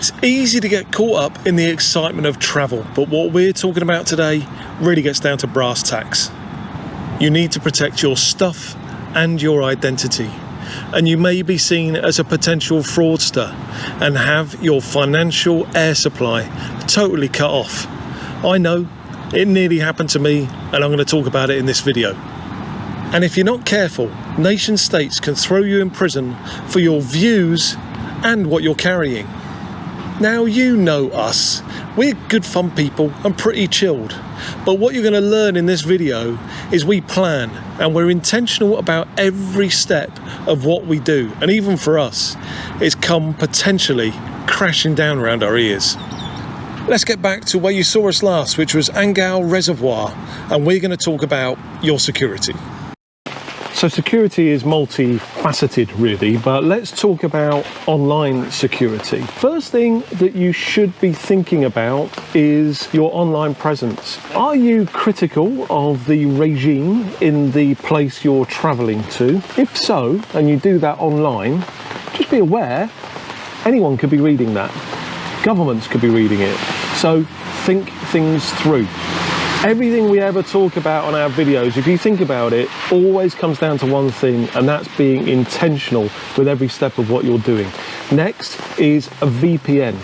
It's easy to get caught up in the excitement of travel, but what we're talking about today really gets down to brass tacks. You need to protect your stuff and your identity, and you may be seen as a potential fraudster and have your financial air supply totally cut off. I know, it nearly happened to me, and I'm going to talk about it in this video. And if you're not careful, nation states can throw you in prison for your views and what you're carrying. Now, you know us, we're good fun people and pretty chilled, but what you're going to learn in this video is we plan and we're intentional about every step of what we do, and even for us, it's come potentially crashing down around our ears. Let's get back to where you saw us last, which was Angao Reservoir, and we're going to talk about your security. So security is multifaceted really, but let's talk about online security. First thing that you should be thinking about is your online presence. Are you critical of the regime in the place you're traveling to? If so, and you do that online, just be aware anyone could be reading that. Governments could be reading it. So think things through. Everything we ever talk about on our videos, if you think about it, always comes down to one thing, and that's being intentional with every step of what you're doing. Next is a VPN.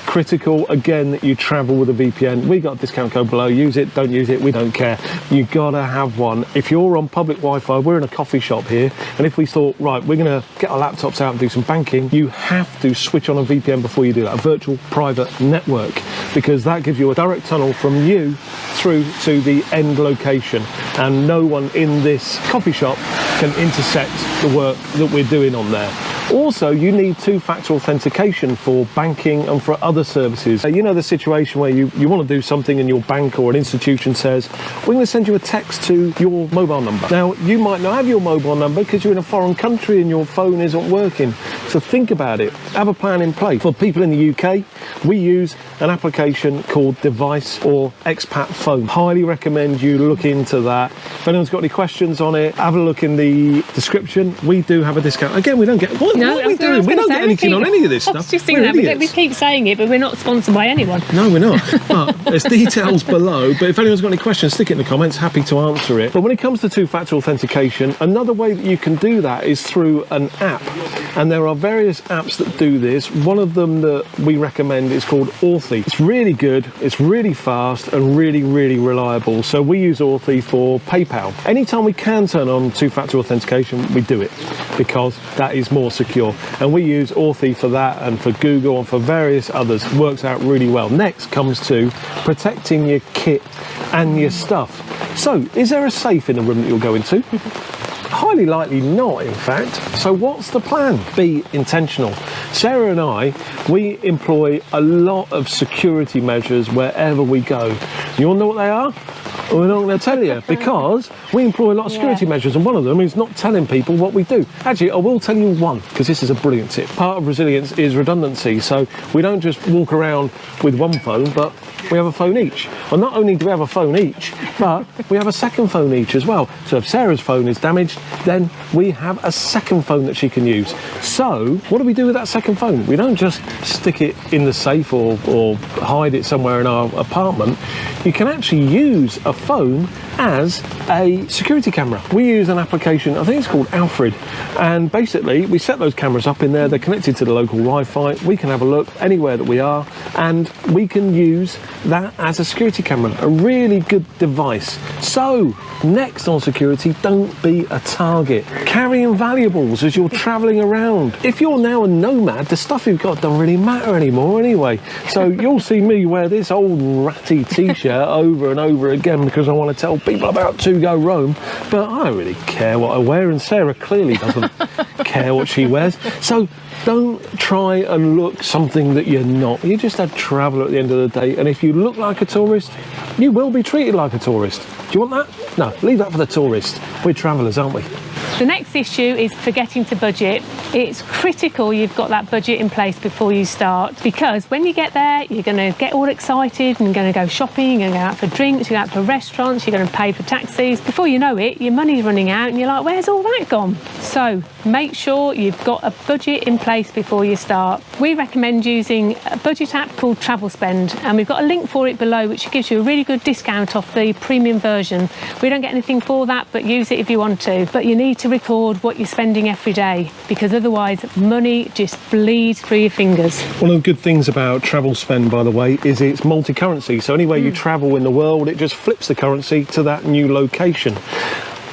Critical again that you travel with a VPN. We got a discount code below. Use it, don't use it, we don't care. You gotta have one. If you're on public Wi-Fi, we're in a coffee shop here, and if we thought, right, we're gonna get our laptops out and do some banking, you have to switch on a VPN before you do that, a virtual private network, because that gives you a direct tunnel from you through to the end location, and no one in this coffee shop can intercept the work that we're doing on there. Also, you need two-factor authentication for banking and for other services. You know the situation where you want to do something and your bank or an institution says, we're going to send you a text to your mobile number. Now, you might not have your mobile number because you're in a foreign country and your phone isn't working. So think about it. Have a plan in place. For people in the UK, we use an application called Device or Expat Phone. Highly recommend you look into that. If anyone's got any questions on it, have a look in the description. We do have a discount. Again, we don't get... What are we doing? We don't get anything on any of this stuff. We keep saying it, but we're not sponsored by anyone. No, we're not. But there's details below. But if anyone's got any questions, stick it in the comments. Happy to answer it. But when it comes to two-factor authentication, another way that you can do that is through an app. And there are various apps that do this. One of them that we recommend is called Authy. It's really good, it's really fast, and really, really reliable. So we use Authy for PayPal. Anytime we can turn on two-factor authentication, we do it, because that is more secure. And we use Authy for that, and for Google, and for various others. It works out really well. Next comes to protecting your kit and your stuff. So, is there a safe in the room that you'll go into? Highly likely not, in fact. So what's the plan? Be intentional. Sarah and I, we employ a lot of security measures wherever we go. You all know what they are? We're not going to tell you, because we employ a lot of security measures, and one of them is not telling people what we do. Actually, I will tell you one, because this is a brilliant tip. Part of resilience is redundancy, so we don't just walk around with one phone, but we have a phone each. Well, not only do we have a phone each, but we have a second phone each as well. So if Sarah's phone is damaged, then we have a second phone that she can use. So what do we do with that second phone? We don't just stick it in the safe or hide it somewhere in our apartment. You can actually use a phone as a security camera. We use an application, I think it's called Alfred, and basically we set those cameras up in there. They're connected to the local Wi-Fi. We can have a look anywhere that we are, and we can use that as a security camera. A really good device. So next on security, don't be a target. Carrying valuables as you're traveling around. If you're now a nomad, the stuff you've got don't really matter anymore anyway. So you'll see me wear this old ratty t-shirt over and over again because I want to tell people about To Go Rome, but I don't really care what I wear, and Sarah clearly doesn't care what she wears. So don't try and look something that you're not. You're just a traveller at the end of the day, and if you look like a tourist, you will be treated like a tourist. Do you want that? No, leave that for the tourists. We're travellers, aren't we? The next issue is forgetting to budget. It's critical you've got that budget in place before you start, because when you get there, you're going to get all excited and going to go shopping, you're going to go out for drinks, you're going to go out for restaurants, you're going to pay for taxis. Before you know it, your money's running out and you're like, where's all that gone? So make sure you've got a budget in place before you start. We recommend using a budget app called Travelspend, and we've got a link for it below which gives you a really good discount off the premium version. We don't get anything for that, but use it if you want to. But you need to record what you're spending every day, because otherwise money just bleeds through your fingers. One of the good things about Travelspend, by the way, is it's multi-currency. So anywhere you travel in the world, it just flips the currency to that new location.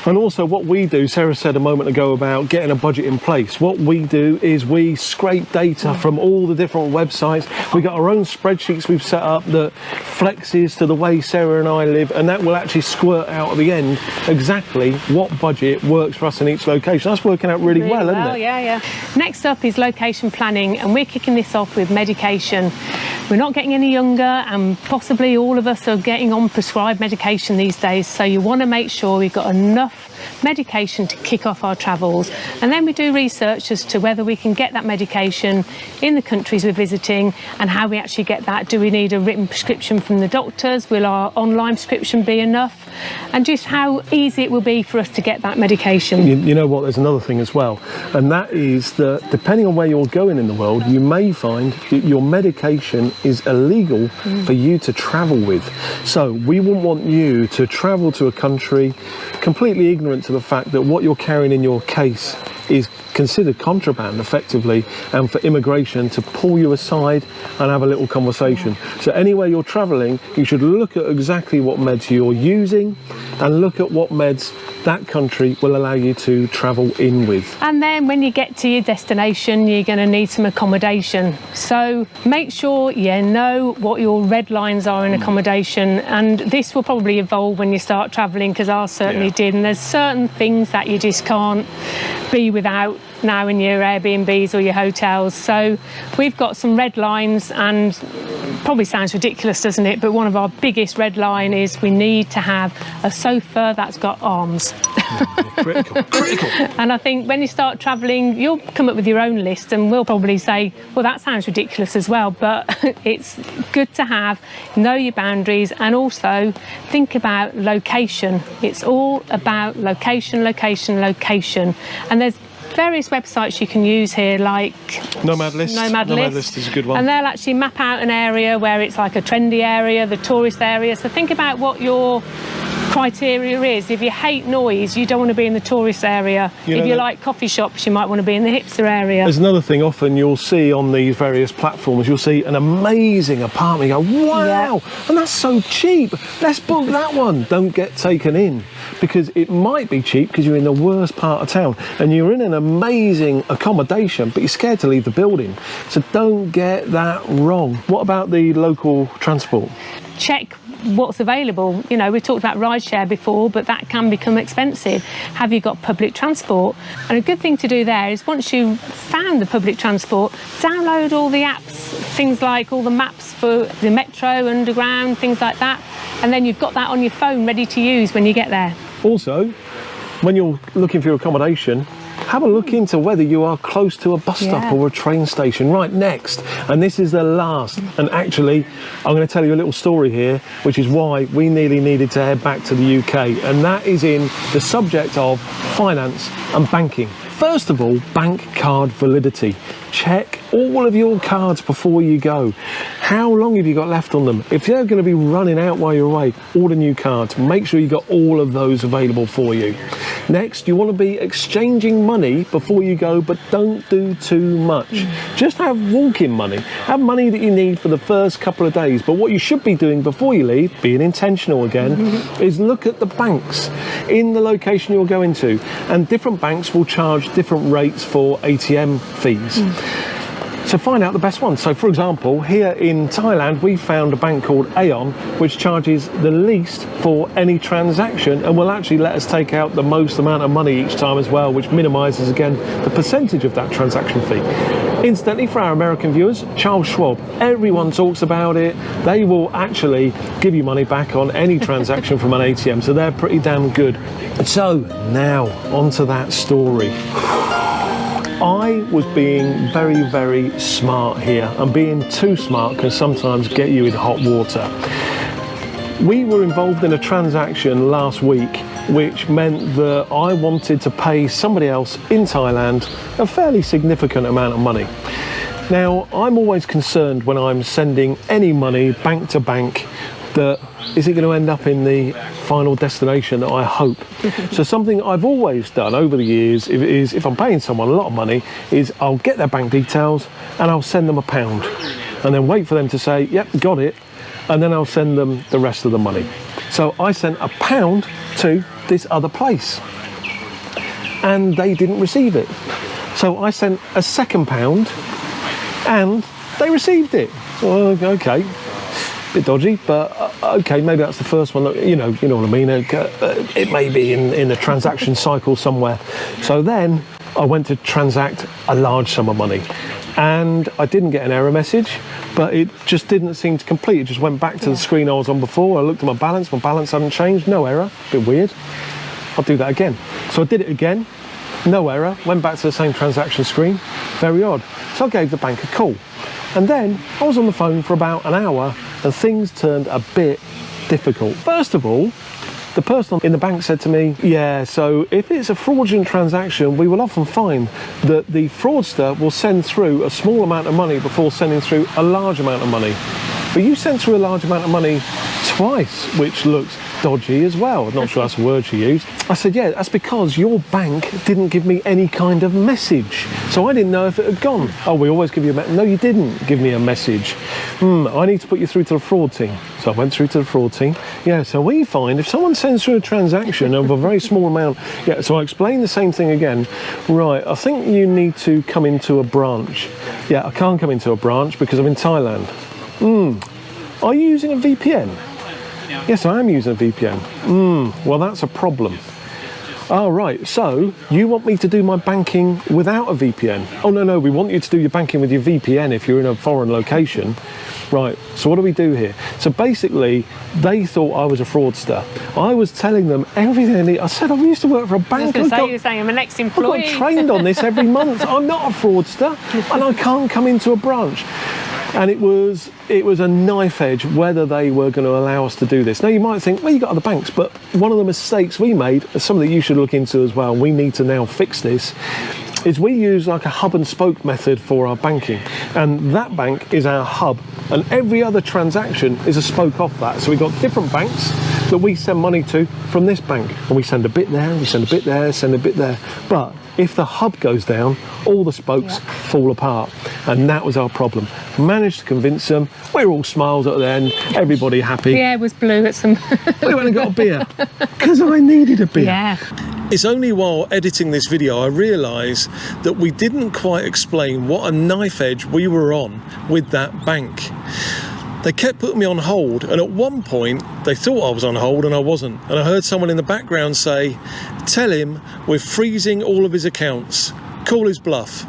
And also what we do, Sarah said a moment ago about getting a budget in place. What we do is we scrape data from all the different websites. We got our own spreadsheets we've set up that flexes to the way Sarah and I live, and that will actually squirt out at the end exactly what budget works for us in each location. That's working out really well, isn't it? Yeah. Next up is location planning, and we're kicking this off with medication. We're not getting any younger, and possibly all of us are getting on prescribed medication these days, so you want to make sure we've got enough medication to kick off our travels. And then we do research as to whether we can get that medication in the countries we're visiting and how we actually get that. Do we need a written prescription from the doctors? Will our online prescription be enough? And just how easy it will be for us to get that medication. You know what, there's another thing as well, and that is that depending on where you're going in the world, you may find that your medication is illegal for you to travel with. So we wouldn't want you to travel to a country completely ignorant to the fact that what you're carrying in your case is considered contraband effectively, and for immigration to pull you aside and have a little conversation. So anywhere you're traveling, you should look at exactly what meds you're using and look at what meds that country will allow you to travel in with. And then when you get to your destination, you're going to need some accommodation. So make sure you know what your red lines are in accommodation, and this will probably evolve when you start traveling, because ours certainly did. And there's certain things that you just can't be without now in your Airbnbs or your hotels. So we've got some red lines, and probably sounds ridiculous, doesn't it? But one of our biggest red line is we need to have a sofa that's got arms. Critical. And I think when you start travelling, you'll come up with your own list, and we'll probably say, well, that sounds ridiculous as well. But it's good to know your boundaries, and also think about location. It's all about location. And there's various websites you can use here, like Nomad List is a good one, and they'll actually map out an area where it's like a trendy area, the tourist area. So think about what your criteria is. If you hate noise, you don't want to be in the tourist area. If you like coffee shops, you might want to be in the hipster area. There's another thing often you'll see on these various platforms, you'll see an amazing apartment, you go, wow, and that's so cheap, let's book that one. Don't get taken in, because it might be cheap because you're in the worst part of town and you're in an amazing accommodation, but you're scared to leave the building. So don't get that wrong. What about the local transport? Check what's available. You know, we've talked about rideshare before, but that can become expensive. Have you got public transport? And a good thing to do there is, once you've found the public transport, download all the apps, things like all the maps for the metro, underground, things like that, and then you've got that on your phone ready to use when you get there. Also, when you're looking for your accommodation, have a look into whether you are close to a bus stop or a train station. Right, next, and this is the last, and actually I'm going to tell you a little story here, which is why we nearly needed to head back to the UK, and that is in the subject of finance and banking. First of all, bank card validity. Check all of your cards before you go. How long have you got left on them? If they're going to be running out while you're away, order new cards. Make sure you got all of those available for you. Next, you want to be exchanging money before you go, but don't do too much. Just have walk-in money. Have money that you need for the first couple of days. But what you should be doing before you leave, being intentional again, is look at the banks in the location you're going to. And different banks will charge different rates for ATM fees. So find out the best one. So for example, here in Thailand, we found a bank called Aeon, which charges the least for any transaction and will actually let us take out the most amount of money each time as well, which minimises again the percentage of that transaction fee. Incidentally, for our American viewers, Charles Schwab, everyone talks about it. They will actually give you money back on any transaction from an ATM, so they're pretty damn good. So now onto that story. I was being very, very smart here, and being too smart can sometimes get you in hot water. We were involved in a transaction last week which meant that I wanted to pay somebody else in Thailand a fairly significant amount of money. Now, I'm always concerned when I'm sending any money bank to bank that is it going to end up in the final destination that I hope. So something I've always done over the years is if I'm paying someone a lot of money is I'll get their bank details and I'll send them £1 and then wait for them to say, yep, got it, and then I'll send them the rest of the money. So I sent £1 to this other place and they didn't receive it. So I sent a second £1 and they received it. Well, okay, bit dodgy, but okay, maybe that's the first one. You know what I mean. It may be in a transaction cycle somewhere. So then I went to transact a large sum of money, and I didn't get an error message, but it just didn't seem to complete. It just went back to the screen I was on before. I looked at my balance hadn't changed, no error. Bit weird. I'll do that again. So I did it again, no error. Went back to the same transaction screen. Very odd. So I gave the bank a call. And then I was on the phone for about an hour and things turned a bit difficult. First of all, the person in the bank said to me, yeah, so if it's a fraudulent transaction, we will often find that the fraudster will send through a small amount of money before sending through a large amount of money. But you sent through a large amount of money twice, which looks dodgy as well. I'm not sure that's the word she used. I said, yeah, that's because your bank didn't give me any kind of message. So I didn't know if it had gone. Oh, we always give you a message. No, you didn't give me a message. I need to put you through to the fraud team. So I went through to the fraud team. Yeah, so we find if someone sends through a transaction of a very small amount, yeah, so I explained the same thing again. Right, I think you need to come into a branch. Yeah, I can't come into a branch because I'm in Thailand. Are you using a VPN? Yes, I am using a VPN. Well, that's a problem. Oh, right, so you want me to do my banking without a VPN? Oh, no, we want you to do your banking with your VPN if you're in a foreign location. Right, so what do we do here? So basically, they thought I was a fraudster. I was telling them everything they need. I said, I used to work for a bank. I was going to say, you're saying I'm an ex-employee. I got trained on this every month. I'm not a fraudster, and I can't come into a branch. And it was a knife edge whether they were going to allow us to do this. Now you might think, well, you got other banks, but one of the mistakes we made, something that you should look into as well, and we need to now fix this, is we use like a hub and spoke method for our banking. And that bank is our hub, and every other transaction is a spoke off that. So we've got different banks that we send money to from this bank. And we send a bit there, we send a bit there, send a bit there. But if the hub goes down, all the spokes fall apart. And that was our problem. Managed to convince them. We're all smiles at the end, everybody happy. The air was blue at some... We went and got a beer, because I needed a beer. Yeah. It's only while editing this video I realised that we didn't quite explain what a knife edge we were on with that bank. They kept putting me on hold, and at one point they thought I was on hold and I wasn't. And I heard someone in the background say, tell him we're freezing all of his accounts. Call his bluff.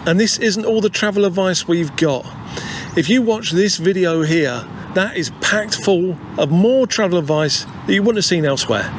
And this isn't all the travel advice we've got. If you watch this video here, that is packed full of more travel advice that you wouldn't have seen elsewhere.